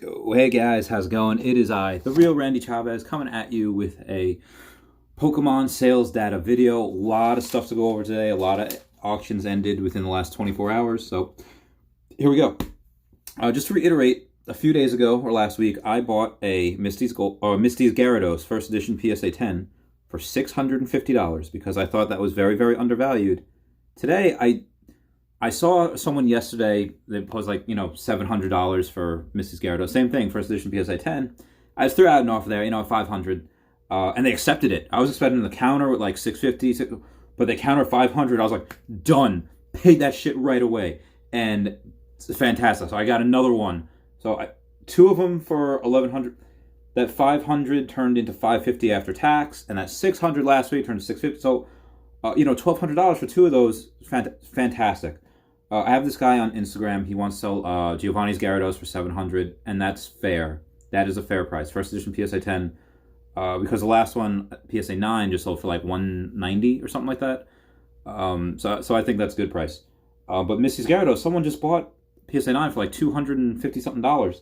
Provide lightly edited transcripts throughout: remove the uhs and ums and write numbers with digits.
Hey guys, how's it going? It is I, the real Randy Chavez, coming at you with a Pokemon sales data video. A lot of stuff to go over today. A lot of auctions ended within the last 24 hours. So here we go. Just to reiterate, a few days ago or last week, I bought a Misty's Gyarados first edition PSA 10 for $650 because I thought that was very, very undervalued. Today, I saw someone yesterday that posted $700 for Misty's Gyarados. Same thing, first edition PSA 10. I just threw out an offer there, at 500, and they accepted it. I was expecting the counter with like 650, but they counter 500. I was like, done. Paid that shit right away, and it's fantastic. So I got another one. So two of them for 1,100. That 500 turned into 550 after tax, and that 600 last week turned to 650. So, $1,200 for two of those, fantastic. I have this guy on Instagram. He wants to sell Giovanni's Gyarados for 700, and that's fair. That is a fair price. First edition PSA 10, because the last one, PSA 9, just sold for like 190 or something like that. So I think that's a good price. But Misty's Gyarados, someone just bought PSA 9 for like $250 something dollars.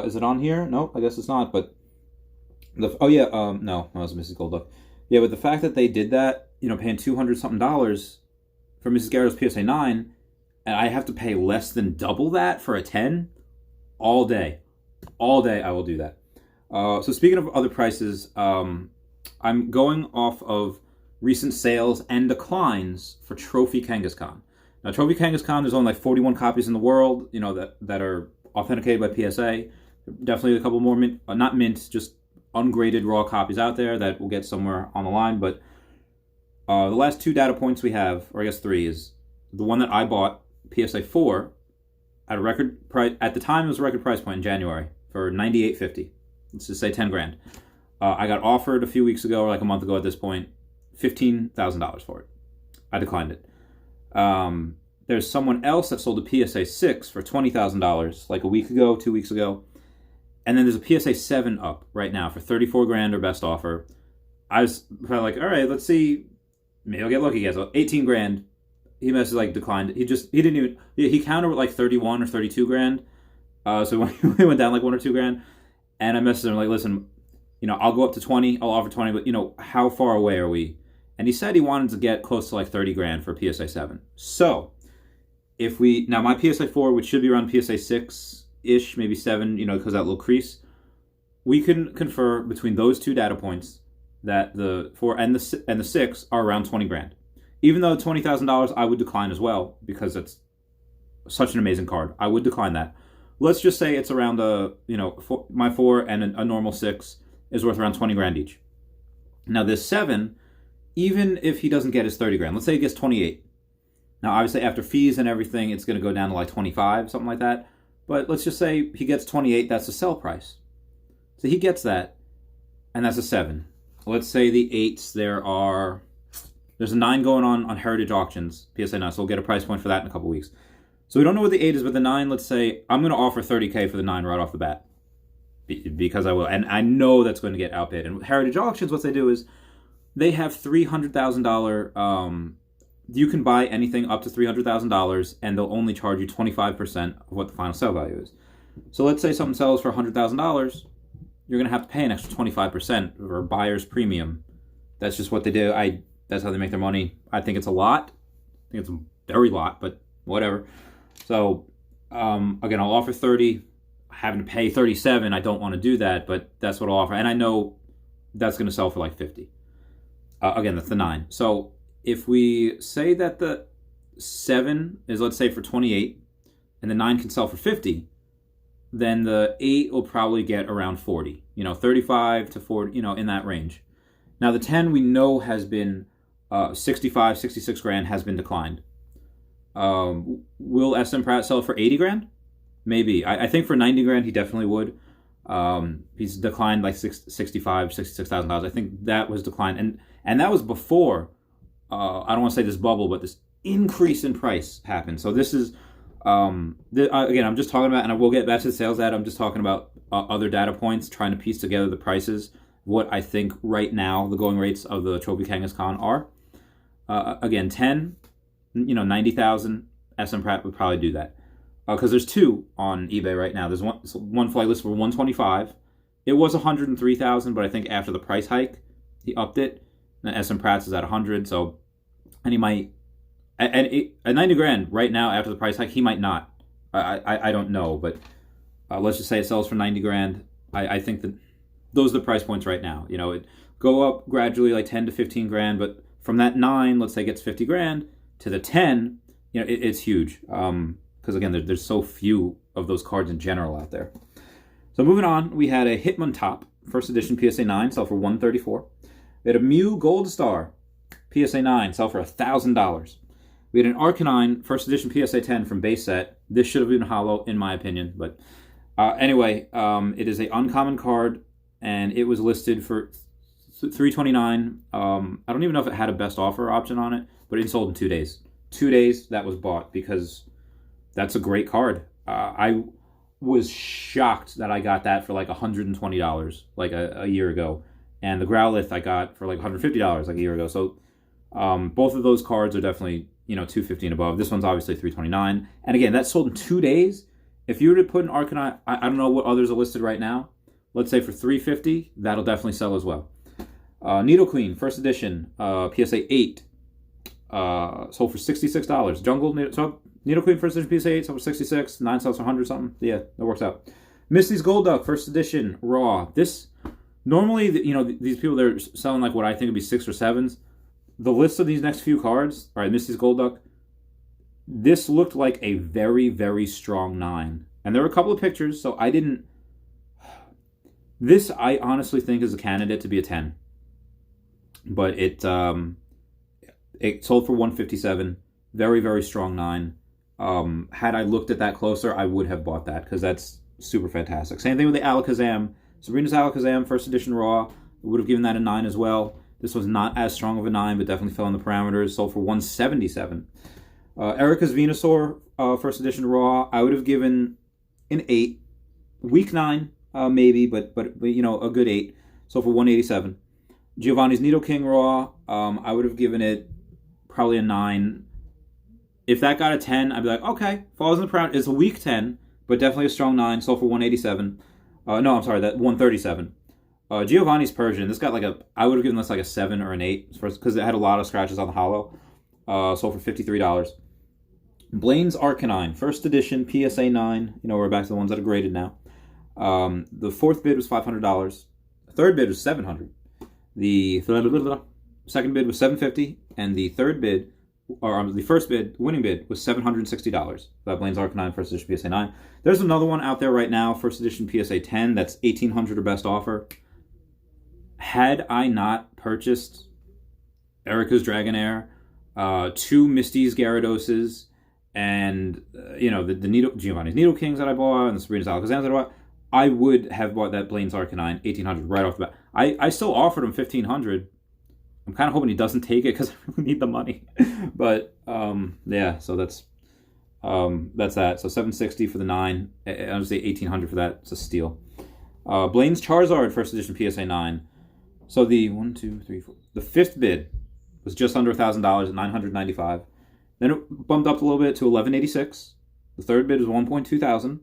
Is it on here? No, I guess it's not. But no, that was Mrs. Golduck. Yeah, but the fact that they did that, paying $200 something dollars for Mrs. Gyarados PSA 9. And I have to pay less than double that for a 10 all day. All day I will do that. So speaking of other prices, I'm going off of recent sales and declines for Trophy Kangaskhan. Now, Trophy Kangaskhan, there's only like 41 copies in the world, that are authenticated by PSA. Definitely a couple more, not mint, just ungraded raw copies out there that will get somewhere on the line. But the last two data points we have, or I guess three, is the one that I bought, PSA 4, at a record price. At the time, it was a record price point in January for $98.50. Let's just say 10 grand. I got offered a few weeks ago, or like a month ago at this point, $15,000 for it. I declined it. There's someone else that sold a PSA 6 for $20,000 like a week ago, 2 weeks ago. And then there's a PSA 7 up right now for 34 grand or best offer. I was kind of like, all right, let's see. Maybe I'll get lucky, guys. 18 grand. He declined. He countered with like 31 or 32 grand. So we went down like 1 or 2 grand. And I messaged him like, listen, I'll go up to 20. I'll offer 20, but how far away are we? And he said he wanted to get close to like 30 grand for PSA 7. So now my PSA 4, which should be around PSA 6-ish, maybe 7, because that little crease, we can confer between those two data points that the 4 and the 6 are around 20 grand. Even though $20,000, I would decline as well because it's such an amazing card. I would decline that. Let's just say it's around my 4 and a normal 6 is worth around 20 grand each. Now this 7, even if he doesn't get his 30 grand, let's say he gets 28. Now obviously after fees and everything, it's going to go down to like 25, something like that. But let's just say he gets 28. That's the sell price. So he gets that, and that's a 7. Let's say the 8s there's a 9 going on Heritage Auctions, PSA 9, so we'll get a price point for that in a couple weeks. So we don't know what the 8 is, but the 9, let's say, I'm going to offer $30K for the 9 right off the bat. Because I will. And I know that's going to get outbid. And with Heritage Auctions, what they do is they have $300,000. You can buy anything up to $300,000, and they'll only charge you 25% of what the final sale value is. So let's say something sells for $100,000. You're going to have to pay an extra 25% for a buyer's premium. That's just what they do. That's how they make their money. I think it's a lot. I think it's a very lot, but whatever. So, again, I'll offer 30. Having to pay 37, I don't want to do that, but that's what I'll offer. And I know that's going to sell for like 50. Again, that's the 9. So if we say that the 7 is, let's say, for 28, and the 9 can sell for 50, then the 8 will probably get around 40. 35 to 40, in that range. Now, the 10 we know has been 65, 66 grand has been declined. Will SM Pratt sell for 80 grand? Maybe. I think for 90 grand, he definitely would. He's declined like $65,000, $66,000. I think that was declined. And that was before, I don't want to say this bubble, but this increase in price happened. So this is, again, I'm just talking about, and I will get back to the sales data, I'm just talking about other data points, trying to piece together the prices, what I think right now the going rates of the Trophy Kangaskhan are. Again, 10, 90,000, SM Pratt would probably do that. because there's two on eBay right now. There's one flight list for 125. It was 103,000, but I think after the price hike, he upped it. And SM Pratt's is at 100, so, and he might, and at 90 grand right now after the price hike, he might not. I don't know, but let's just say it sells for 90 grand. I think that those are the price points right now. You know, it go up gradually like 10 to 15 grand, but from that 9, let's say it gets 50 grand to the 10, you know, it's huge. Because again, there's so few of those cards in general out there. So moving on, we had a Hitman Top, first edition PSA 9, sell for $134. We had a Mew Gold Star, PSA 9, sell for $1,000. We had an Arcanine, first edition PSA 10 from base set. This should have been hollow, in my opinion. But anyway, it is an uncommon card, and it was listed for $329. I don't even know if it had a best offer option on it, but it sold in 2 days. 2 days that was bought because that's a great card. I was shocked that I got that for like $120 like a year ago. And the Growlithe I got for like $150 like a year ago. So both of those cards are definitely, you know, $250 and above. This one's obviously $329. And again, that sold in 2 days. If you were to put an Arcanine, I don't know what others are listed right now. Let's say for $350, that'll definitely sell as well. Needle Queen, first edition, PSA 8, sold for $66. Needle Queen, first edition, PSA 8, sold for $66. 9 sells for $100 something. Yeah, that works out. Misty's Golduck, first edition, raw. This, normally, you know, these people, they're selling like what I think would be 6 or 7s. The list of these next few cards, all right, Misty's Golduck, this looked like a very, very strong 9. And there were a couple of pictures, so I didn't... This, I honestly think, is a candidate to be a 10. But it sold for $157. Very, very strong 9. Had I looked at that closer, I would have bought that, because that's super fantastic. Same thing with the Alakazam. Sabrina's Alakazam, first edition raw. Would have given that a 9 as well. This was not as strong of a 9, but definitely fell in the parameters. Sold for $177. Erica's Venusaur, first edition raw. I would have given an 8. Weak 9, maybe, but you know, a good 8. Sold for $187. Giovanni's Nidoking raw. I would have given it probably a 9. If that got a 10, I'd be like, okay, falls in the parameters. It's a weak 10, but definitely a strong 9. Sold for $187. No, I'm sorry, that $137. Giovanni's Persian, this got like I would have given this like a 7 or an 8 because it had a lot of scratches on the hollow. Sold for $53. Blaine's Arcanine, first edition, PSA 9. You know, we're back to the ones that are graded now. The fourth bid was $500. The third bid was $700. The second bid was $750, and the third bid, or the first bid, winning bid, was $760. That Blaine's Arcanine, first edition, PSA 9. There's another one out there right now, first edition, PSA 10. That's $1,800 or best offer. Had I not purchased Erica's Dragonair, 2 Misty's Gyarados, and you know, the Giovanni's Nidokings that I bought, and the Sabrina's Alakazam that I bought, I would have bought that Blaine's Arcanine, $1,800 right off the bat. I still offered him $1,500. I'm kind of hoping he doesn't take it because I really need the money. But yeah, so that's that. So $760 for the 9. I would say $1,800 for that. It's a steal. Blaine's Charizard, first edition, PSA 9. So the 1, 2, 3, 4. The fifth bid was just under $1,000 at $995. Then it bumped up a little bit to $1,186. The third bid was $1.2 thousand.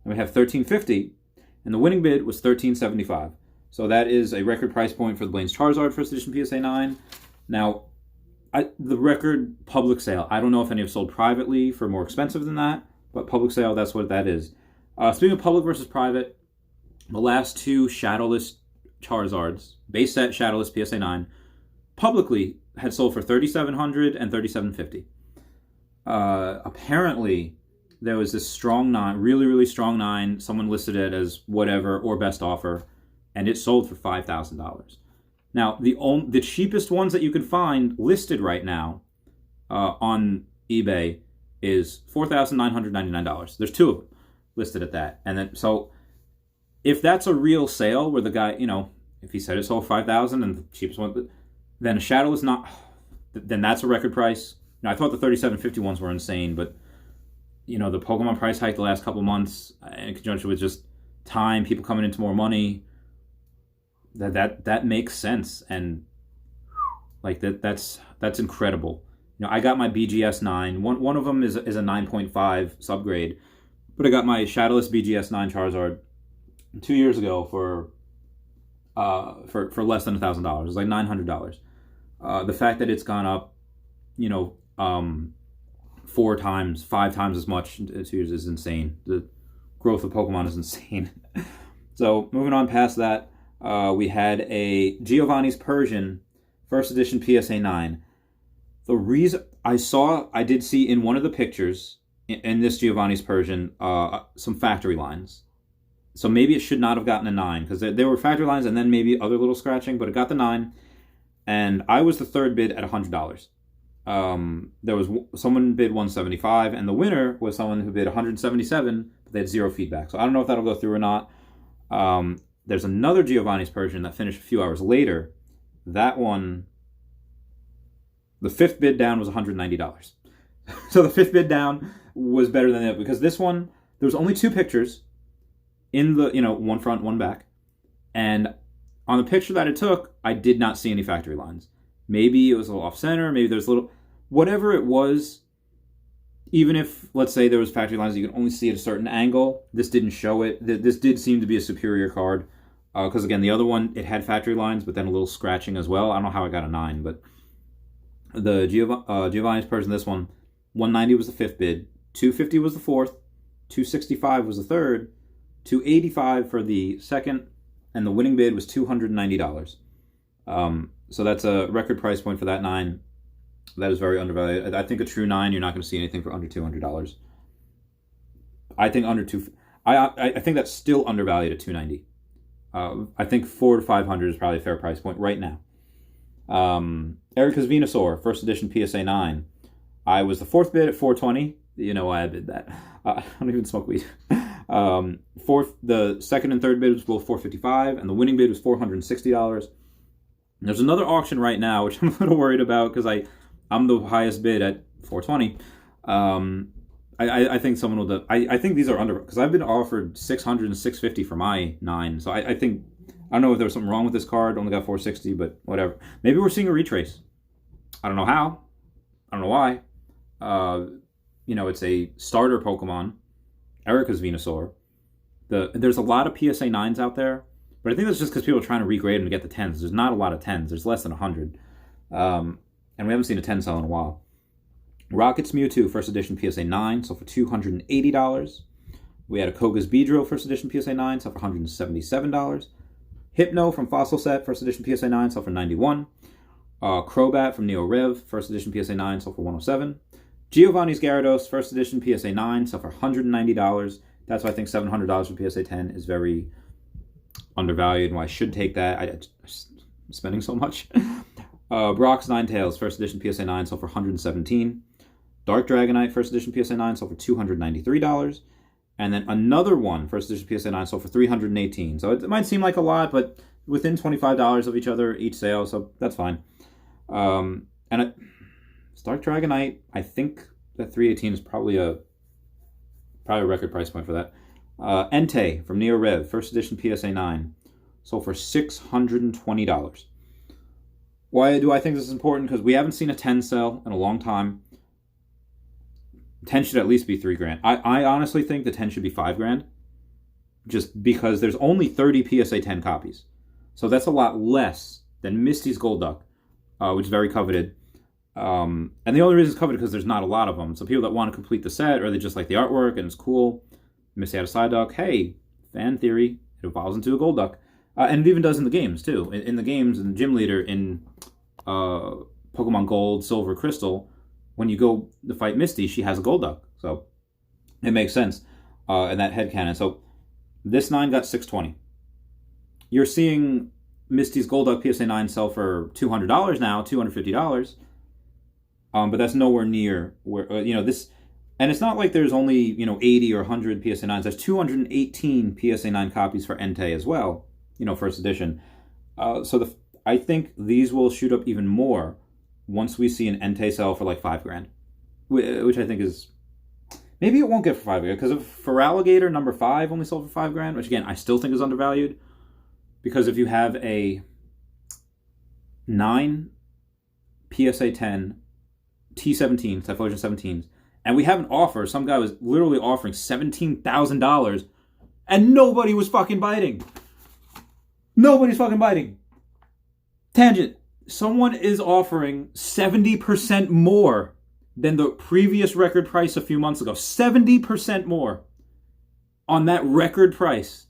And we have $1,350, and the winning bid was $1,375. So that is a record price point for the Blaine's Charizard first edition PSA 9. Now, the record public sale, I don't know if any have sold privately for more expensive than that, but public sale, that's what that is. Speaking of public versus private, the last 2 Shadowless Charizards, base set Shadowless PSA 9, publicly had sold for $3,700 and $3,750. Apparently, there was this strong 9, really, really strong 9. Someone listed it as whatever or best offer, and it sold for $5,000. Now, the cheapest ones that you can find listed right now on eBay is $4,999. There's 2 of them listed at that. And then, so if that's a real sale where the guy, you know, if he said it sold $5,000 and the cheapest one, then a Shadow is not, then that's a record price. Now, I thought the $3,750 ones were insane, but you know, the Pokemon price hike the last couple months in conjunction with just time, people coming into more money, that makes sense. And like that's incredible. You know, I got my BGS 9. One of them is a 9.5 subgrade. But I got my Shadowless BGS 9 Charizard 2 years ago for less than $1,000. It was like $900. The fact that it's gone up, 4 times, 5 times as much in 2 years is insane. The growth of Pokemon is insane. So moving on past that, we had a Giovanni's Persian first edition PSA 9. The reason I did see in one of the pictures in this Giovanni's Persian some factory lines. So maybe it should not have gotten a 9 because there were factory lines and then maybe other little scratching, but it got the 9. And I was the third bid at $100. There was someone bid $175, and the winner was someone who bid $177, but they had 0 feedback. So I don't know if that'll go through or not. There's another Giovanni's Persian that finished a few hours later. That one, the 5th bid down was $190. So the 5th bid down was better than that because this one, there was only 2 pictures in the, one front, one back. And on the picture that it took, I did not see any factory lines. Maybe it was a little off center, maybe there's a little, whatever it was, even if, let's say there was factory lines, you can only see at a certain angle, this didn't show it. This did seem to be a superior card. Because again, the other one, it had factory lines, but then a little scratching as well. I don't know how I got a 9, but the Giovanni's Persian, this one, 190 was the 5th bid, 250 was the 4th, 265 was the 3rd, 285 for the 2nd, and the winning bid was $290. So that's a record price point for that 9. That is very undervalued. I think a true 9, you're not going to see anything for under $200. I think I think that's still undervalued at $290. I think $400 to $500 is probably a fair price point right now. Erica's Venusaur, first edition PSA 9. I was the 4th bid at $420. You know why I bid that. I don't even smoke weed. The 2nd and 3rd bid was both $455, and the winning bid was $460. There's another auction right now, which I'm a little worried about because I'm the highest bid at $420. I think someone will. I think these are under because I've been offered $600 and $650 for my 9. So I think I don't know if there was something wrong with this card. Only got $460, but whatever. Maybe we're seeing a retrace. I don't know how. I don't know why. It's a starter Pokemon, Erica's Venusaur. There's a lot of PSA 9s out there, but I think that's just because people are trying to regrade them to get the 10s. There's not a lot of 10s. There's less than 100. And we haven't seen a 10 sell in a while. Rocket's Mewtwo, first edition PSA 9, sold for $280. We had a Koga's Beedrill, first edition PSA 9, sold for $177. Hypno from Fossil Set, first edition PSA 9, sold for $91. Crobat from Neo Rev, first edition PSA 9, sold for $107. Giovanni's Gyarados, first edition PSA 9, sold for $190. That's why I think $700 for PSA 10 is very undervalued, and why I should take that. I'm spending so much. Brock's Ninetales, first edition PSA 9, sold for $117. Dark Dragonite, first edition PSA 9, sold for $293. And then another one, first edition PSA 9, sold for $318. So it might seem like a lot, but within $25 of each other, each sale, so that's fine. Dark Dragonite, I think that $318 is probably a record price point for that. Entei from Neo Rev, first edition PSA 9, sold for $620. Why do I think this is important? Because we haven't seen a 10 sell in a long time. 10 should at least be $3,000. I honestly think the 10 should be $5,000. Just because there's only 30 PSA 10 copies. So that's a lot less than Misty's Golduck, which is very coveted. And the only reason it's coveted because there's not a lot of them. So people that want to complete the set, or they just like the artwork and it's cool. Misty had a Psyduck. Hey, fan theory, it evolves into a Golduck. And it even does in the games, too. In the games, in the Gym Leader, in Pokemon Gold, Silver, Crystal, when you go to fight Misty, she has a Golduck. So it makes sense in that headcanon. So this 9 got $620. You're seeing Misty's Golduck PSA 9 sell for $200 now, $250. But that's nowhere near where, this... And it's not like there's only, 80 or 100 PSA 9s. There's 218 PSA 9 copies for Entei as well. First edition. I think these will shoot up even more once we see an Entei sell for like $5,000, which I think is maybe it won't get for $5,000 because for Alligator number 5 only sold for $5,000, which again I still think is undervalued because if you have a 9 PSA 10 T17 Typhlosion 17s And we have an offer. Some guy was literally offering $17,000 and nobody was fucking biting. Nobody's fucking biting. Tangent. Someone is offering 70% more than the previous record price a few months ago. 70% more on that record price.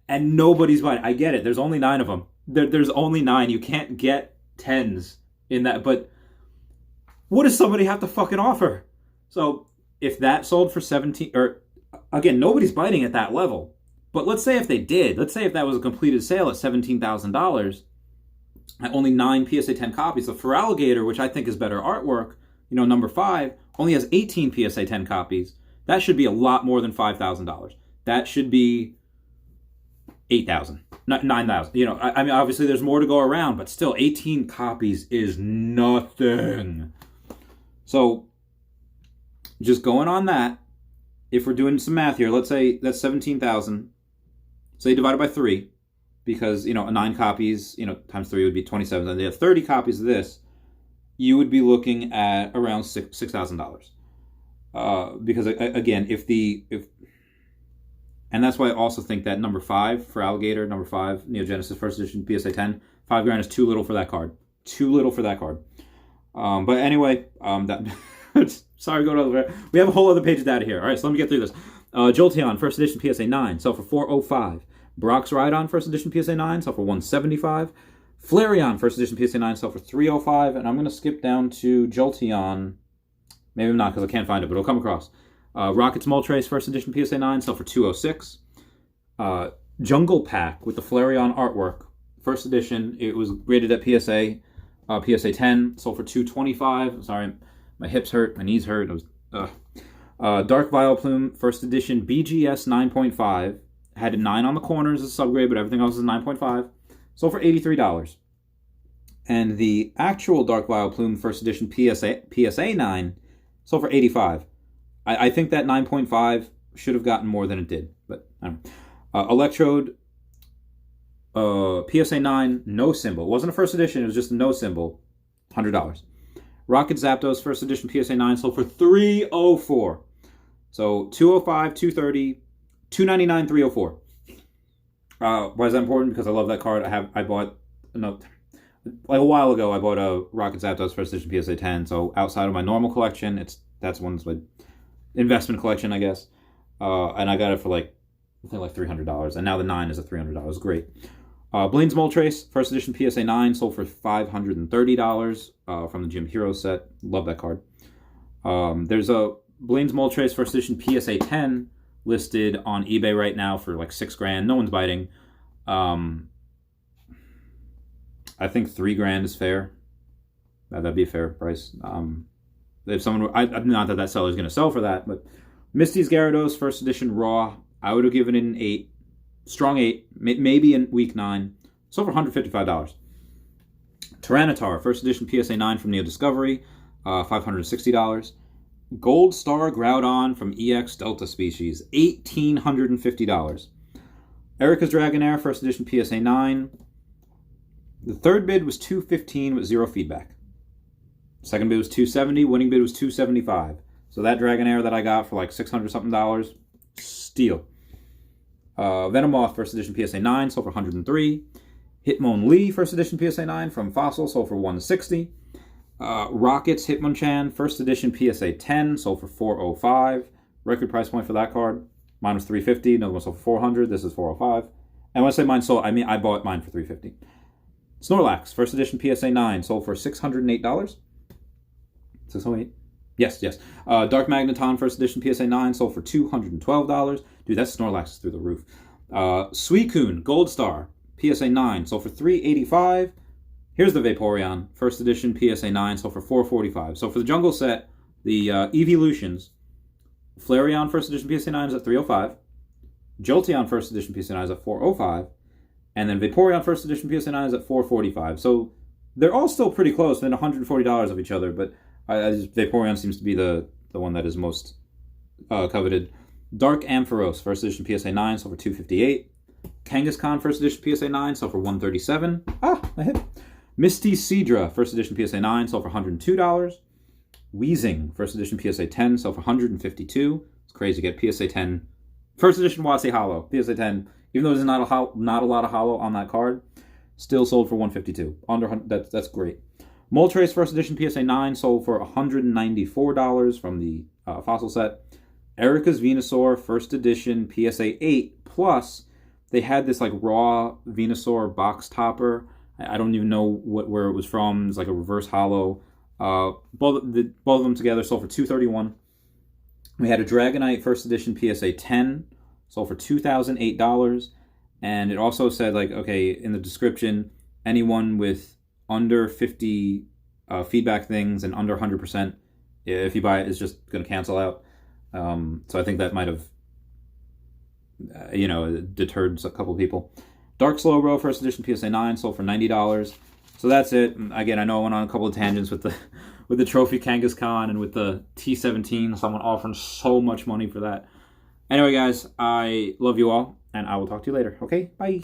And nobody's biting. I get it. There's only 9 of them. There's only 9. You can't get 10s in that. But what does somebody have to fucking offer? So if that sold for 17, or again, nobody's biting at that level. But let's say if they did, let's say if that was a completed sale at $17,000, at only 9 PSA 10 copies. So for Alligator, which I think is better artwork, number 5 only has 18 PSA 10 copies. That should be a lot more than $5,000. That should be 8,000, not 9,000. I mean, obviously there's more to go around, but still 18 copies is nothing. So just going on that, if we're doing some math here, let's say that's 17,000. Say divided by 3, because 9 copies, times 3 would be 27. And they have 30 copies of this, you would be looking at around $6,000. Because again, and that's why I also think that number 5 for Alligator, number 5 Neo Genesis First Edition PSA 10, $5,000 is too little for that card. Too little for that card. But anyway, that sorry, go to we have a whole other page of data here. All right, so let me get through this. Jolteon First Edition PSA 9 sell for $405. Brock's Rhydon First Edition PSA 9 sell for $175. Flareon First Edition PSA 9 sell for $305. And I'm going to skip down to Jolteon. Maybe I'm not because I can't find it, but it'll come across. Rockets Moltres First Edition PSA 9 sell for $206. Jungle Pack with the Flareon artwork. First Edition, it was rated at PSA 10, sold for $225. Sorry, my hips hurt, my knees hurt. It was, Dark Vileplume First Edition BGS 9.5. Had a 9 on the corners as a subgrade, but everything else is 9.5. Sold for $83. And the actual Dark Vileplume First Edition PSA 9 sold for $85. I think that 9.5 should have gotten more than it did, but I don't know. Electrode PSA 9 no symbol. It wasn't a first edition, it was just a no symbol. $100. Rocket Zapdos First Edition PSA 9 sold for $304. So $205, $230, $299, $304. Why is that important? Because I love that card. I bought like a while ago. I bought a Rocket Zapdos First Edition PSA 10. So outside of my normal collection, that's one's my investment collection, I guess. And I got it for I think like $300. And now the 9 is at $300. Great. Blaine's Moltres First Edition PSA 9 sold for $530 from the Gym Hero set. Love that card. There's a Blaine's Moltres First Edition PSA 10 listed on eBay right now for like $6,000. No one's biting. I think $3,000 is fair. That'd be a fair price. If someone, not that seller is going to sell for that, but Misty's Gyarados First Edition Raw, I would have given it an 8, strong 8, maybe in week 9. Sold for $155. Tyranitar First Edition PSA 9 from Neo Discovery, $560. Gold Star Groudon from EX Delta Species, $1,850. Erica's Dragonair First Edition PSA 9. The third bid was $215 with 0 feedback. Second bid was $270. Winning bid was $275. So that Dragonair that I got for like $600 something, steal. Venomoth First Edition PSA 9 sold for $103. Hitmonlee First Edition PSA 9 from Fossil sold for $160. Rockets Hitmonchan First Edition PSA 10 sold for $405. Record price point for that card. Mine was $350. Another one sold for $400. This is $405. And when I say mine sold, I mean I bought mine for $350. Snorlax First Edition PSA 9 sold for $608. 608. Yes. Dark Magneton First Edition PSA 9 sold for $212. Dude, that Snorlax is through the roof. Suicune Gold Star PSA 9 sold for $385. Here's the Vaporeon First Edition PSA 9 sold for $445. So for the Jungle set, the Evolutions, Flareon First Edition PSA 9 is at $305. Jolteon First Edition PSA 9 is at $405. And then Vaporeon First Edition PSA 9 is at $445. So they're all still pretty close, within $140 of each other, but Vaporeon seems to be the one that is most coveted. Dark Ampharos First Edition PSA 9 sold for $258. Kangaskhan First Edition PSA 9 sold for $137. My hip. Misty Seadra First Edition PSA 9 sold for $102. Wheezing, first edition PSA 10, sold for $152. It's crazy to get PSA 10. First edition Wase Hollow, PSA 10, even though there's not a lot of hollow on that card, still sold for $152. That's great. Moltres first edition PSA 9 sold for $194 from the fossil set. Erica's Venusaur first edition PSA 8 plus. They had this like raw Venusaur box topper. I don't even know where it was from. It's like a reverse hollow. Both of them together sold for $231. We had a Dragonite first edition PSA 10 sold for $2,008, and it also said like, okay, in the description, anyone with under 50 feedback things and under 100%, if you buy it, is just going to cancel out. So I think that might have deterred a couple people. Dark Slowbro first edition PSA 9 sold for $90. So that's it. Again, I know I went on a couple of tangents with the trophy Kangaskhan and with the T17. Someone offering so much money for that. Anyway, guys, I love you all, and I will talk to you later. Okay, bye.